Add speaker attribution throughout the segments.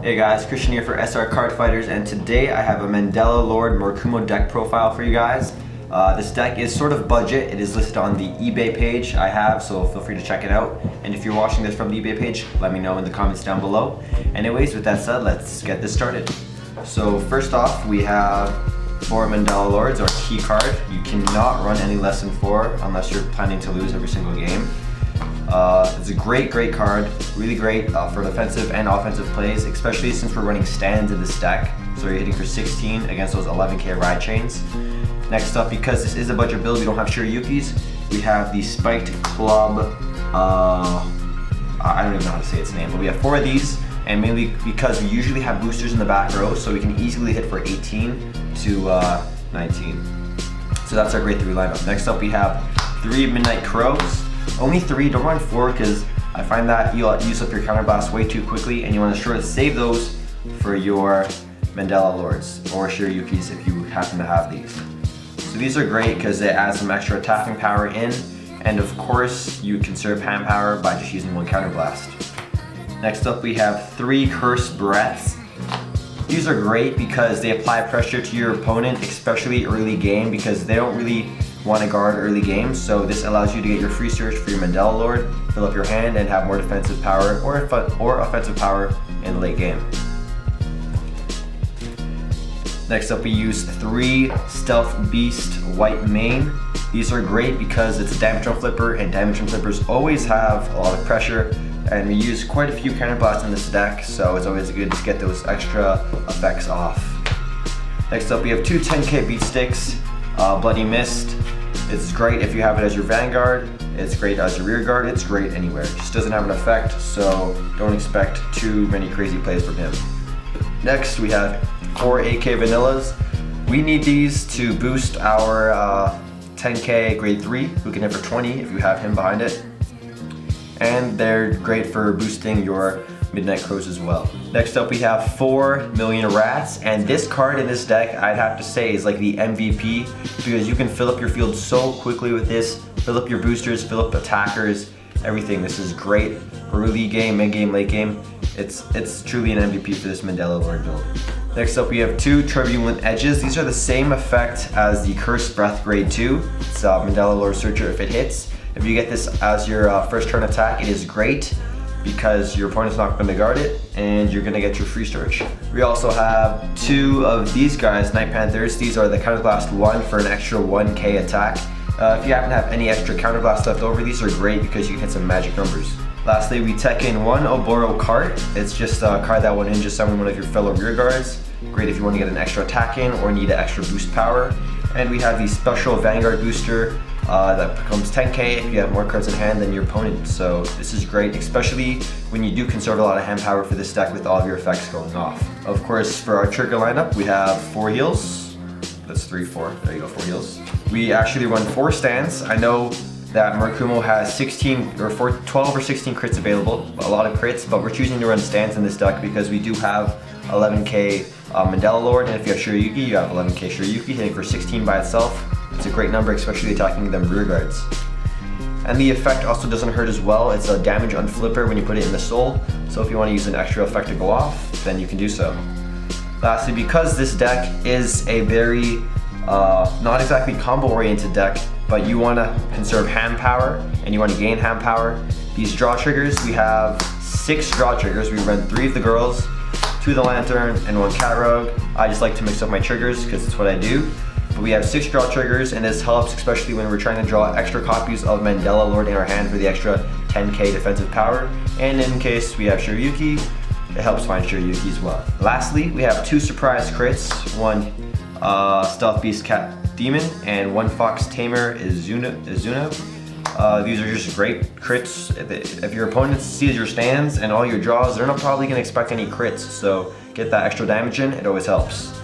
Speaker 1: Hey guys, Christian here for SR Card Fighters, and today I have a Mandala Lord Murakumo deck profile for you guys. This deck is sort of budget. It is listed on the eBay page I have, so feel free to check it out. And if you're watching this from the eBay page, let me know in the comments down below. Anyways, with that said, let's get this started. So first off, we have 4 Mandala Lords, our key card. You cannot run any less than 4 unless you're planning to lose every single game. It's a great card, really great for defensive and offensive plays, especially since we're running stands in this deck. So you're hitting for 16 against those 11k ride chains. Next up, because this is a budget build, we don't have Shiryukis. We have the Spiked Club, I don't even know how to say its name, but we have 4 of these, and mainly because we usually have boosters in the back row, so we can easily hit for 18 to 19. So that's our grade 3 lineup. Next up, we have 3 Midnight Crows. Only 3, don't run 4 because I find that you'll use up your counterblast way too quickly, and you want to sure to save those for your Mandala Lords or Shiryukis if you happen to have these. So these are great because they add some extra attacking power in, and of course you conserve hand power by just using 1 counterblast. Next up, we have 3 Cursed Breaths. These are great because they apply pressure to your opponent, especially early game, because they don't really want to guard early game. So this allows you to get your free search for your Mandala Lord, fill up your hand, and have more defensive power or offensive power in the late game. Next up, we use 3 Stealth Beast White Mane. These are great because it's a damage on flipper, and damage on flippers always have a lot of pressure, and we use quite a few counterblasts in this deck, so it's always good to get those extra effects off. Next up, we have 2 10k beat sticks. Bloody Mist. It's great if you have it as your Vanguard. It's great as your rear guard. It's great anywhere. It just doesn't have an effect, so don't expect too many crazy plays from him. Next, we have 4 AK Vanillas. We need these to boost our 10k grade 3, who can hit for 20 if you have him behind it. And they're great for boosting your Midnight Crows as well. Next up, we have 4 Million Rats, and this card in this deck, I'd have to say, is like the MVP because you can fill up your field so quickly with this, fill up your boosters, fill up attackers, everything. This is great early game, mid game, late game. It's truly an MVP for this Mandala Lord build. Next up, we have 2 Turbulent Edges. These are the same effect as the Cursed Breath grade 2. It's Mandala Lord Searcher if it hits. If you get this as your first turn attack, it is great because your opponent's not going to guard it and you're going to get your free search. We also have 2 of these guys, Night Panthers. These are the Counterblast 1 for an extra 1k attack. If you happen to have any extra Counterblast left over, these are great because you can hit some magic numbers. Lastly, we tech in 1 Oboro card. It's just a card that will ninja summon one of your fellow rear guards. Great if you want to get an extra attack in or need an extra boost power. And we have the special Vanguard booster that becomes 10k if you have more cards in hand than your opponent. So this is great, especially when you do conserve a lot of hand power for this deck with all of your effects going off. Of course, for our trigger lineup, we have 4 heals. That's 3, 4. There you go, 4 heals. We actually run 4 stands. I know that Murakumo has 12 or 16 crits available, a lot of crits, but we're choosing to run stands in this deck because we do have 11k Mandala Lord, and if you have Shiryuki, you have 11k Shiryuki hitting for 16 by itself. It's a great number, especially attacking them rear guards. And the effect also doesn't hurt as well. It's a damage on flipper when you put it in the soul, so if you want to use an extra effect to go off, then you can do so. Lastly, because this deck is a very not exactly combo oriented deck, but you want to conserve hand power and you want to gain hand power, these draw triggers, we have 6 draw triggers. We run 3 of the girls, 2 of the lantern, and 1 cat rogue. I just like to mix up my triggers because it's what I do. But we have 6 draw triggers, and this helps especially when we're trying to draw extra copies of Mandala Lord in our hand for the extra 10k defensive power. And in case we have Shiryuki, it helps find Shiryuki as well. Lastly, we have 2 surprise crits, 1 Stealth Beast Cat Demon and 1 Fox Tamer Izuno. These are just great crits. If your opponent sees your stands and all your draws, they're not probably going to expect any crits, so get that extra damage in, it always helps.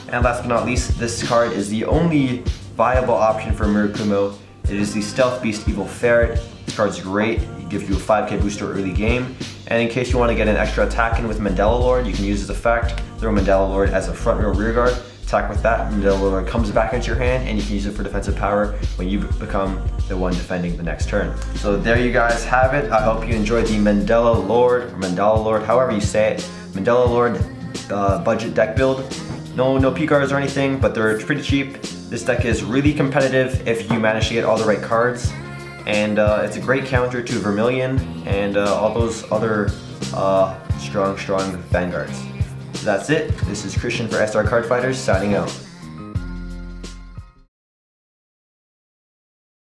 Speaker 1: And last but not least, this card is the only viable option for Murakumo. It is the Stealth Beast Evil Ferret. This card's great. It gives you a 5k booster early game. And in case you want to get an extra attack in with Mandala Lord, you can use this effect, throw Mandala Lord as a front row rear guard, attack with that, Mandala Lord comes back into your hand, and you can use it for defensive power when you become the one defending the next turn. So there you guys have it. I hope you enjoyed the Mandala Lord, or Mandala Lord, however you say it, Mandala Lord budget deck build. No P cards or anything, but they're pretty cheap. This deck is really competitive if you manage to get all the right cards, and it's a great counter to Vermilion and all those other strong Vanguards. So that's it. This is Christian for SR Card Fighters signing out.